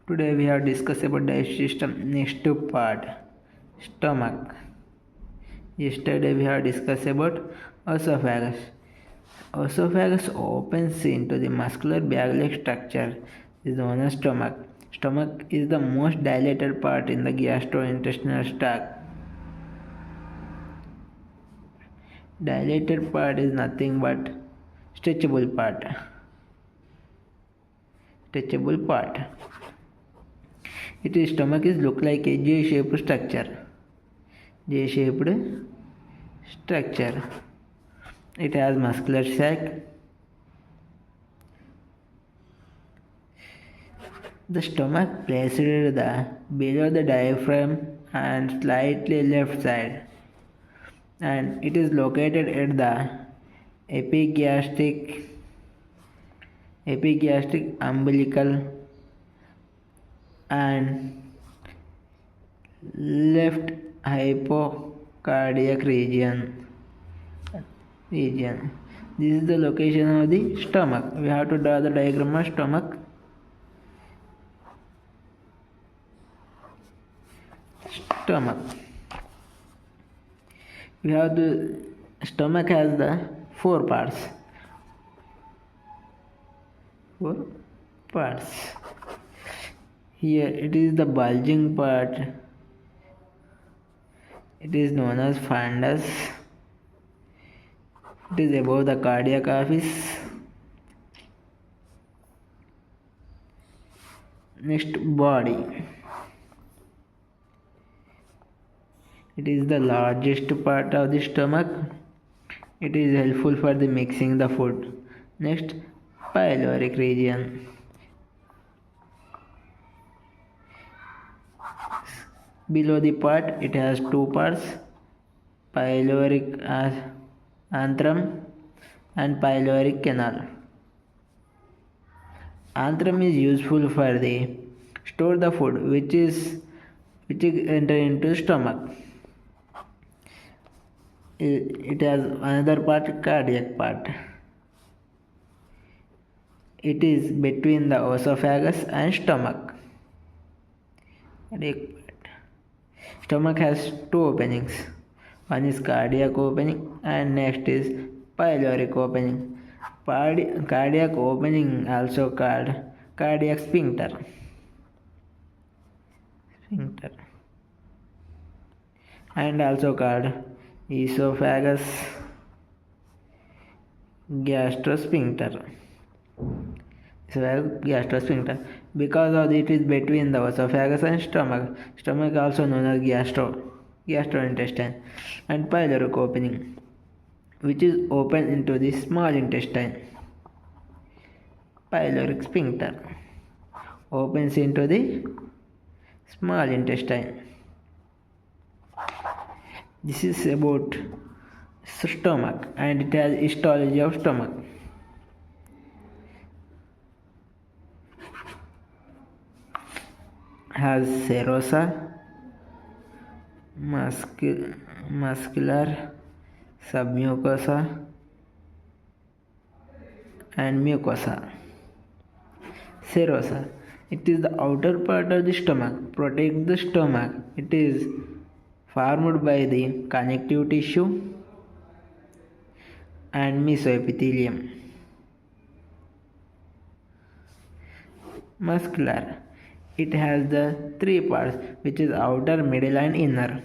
Today we have discussed about digestive system. Next part, stomach. Yesterday we have discussed about esophagus. Esophagus opens into the muscular bag-like structure is known as stomach. Stomach is the most dilated part in the gastrointestinal tract. Dilated part is nothing but stretchable part. Stretchable part. Its stomach is look like a J-shaped structure. J-shaped structure. It has muscular sac. The stomach placed below the diaphragm and slightly left side, and it is located at the epigastric umbilical and left hypocardiac region. This is the location of the stomach. We have to draw the diagram of stomach. We have the stomach has the four parts. Here it is the bulging part. It is known as fundus. It is above the cardiac office. Next, body. It is the largest part of the stomach. It is helpful for the mixing the food. Next, pyloric region. Below the part, it has two parts: pyloric antrum and pyloric canal. Antrum is useful for the store the food which is enter into stomach. It has another part, cardiac part. It is between the esophagus and stomach. Stomach has two openings. One is cardiac opening and next is pyloric opening. Cardiac opening also called cardiac sphincter. And also called esophagus gastrosphincter. Because of it is between the esophagus and stomach. Stomach also known as gastrointestine, and pyloric opening, which is open into the small intestine. Pyloric sphincter opens into the small intestine. This is about stomach, and it has histology of stomach. Has serosa, muscular, submucosa, and mucosa. Serosa. It is the outer part of the stomach. Protect the stomach. It is formed by the connective tissue and mesoepithelium. Muscular. It has the three parts, which is outer, middle, and inner.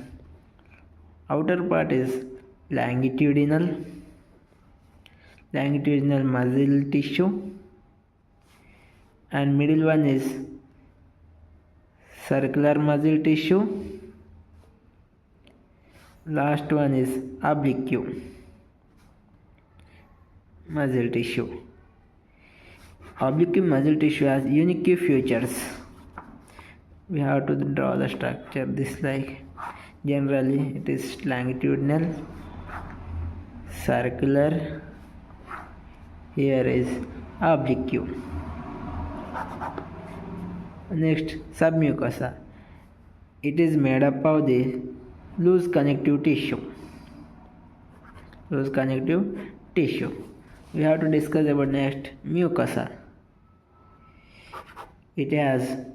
Outer part is longitudinal muscle tissue, and middle one is circular muscle tissue. Last one is oblique muscle tissue. Oblique muscle tissue has unique features. We have to draw the structure this like. Generally it is longitudinal, circular. Here is oblique. Next, submucosa. It is made up of the loose connective tissue. We have to discuss about next, mucosa. It has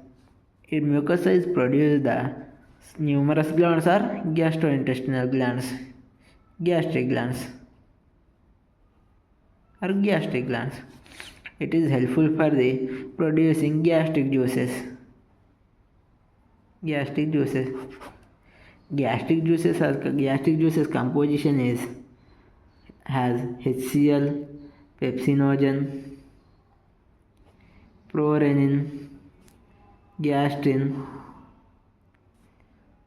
In mucosa is produced the numerous glands are gastrointestinal glands, gastric glands or gastric glands. It is helpful for the producing gastric juices. Gastric juices. Gastric juices composition is has HCl, pepsinogen, prorenin, gastrin,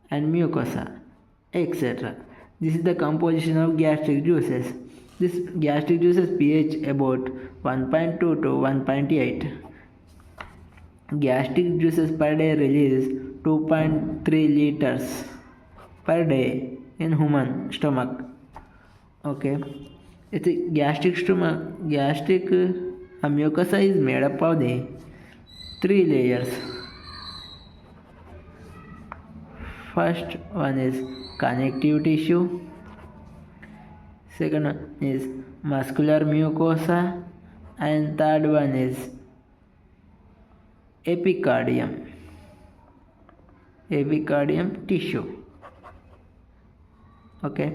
and mucosa, etc. This is the composition of gastric juices. This gastric juices pH about 1.2 to 1.8. Gastric juices per day release 2.3 liters per day in human stomach. Okay, it's a gastric stomach. Gastric mucosa is made up of the three layers. First one is connective tissue. Second one is muscular mucosa, and third one is epicardium. Epicardium tissue. Okay.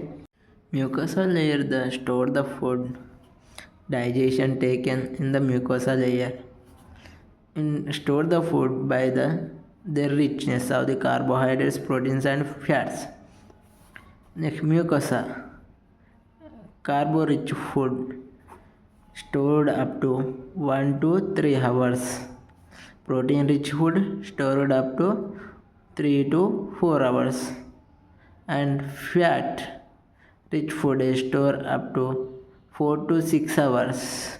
Mucosa layer the store the food digestion taken in the mucosa layer. Store the food by their richness of the carbohydrates, proteins, and fats. Next, mucosa. Carbo-rich food stored up to 1 to 3 hours. Protein-rich food stored up to 3 to 4 hours. And fat-rich food is stored up to 4 to 6 hours.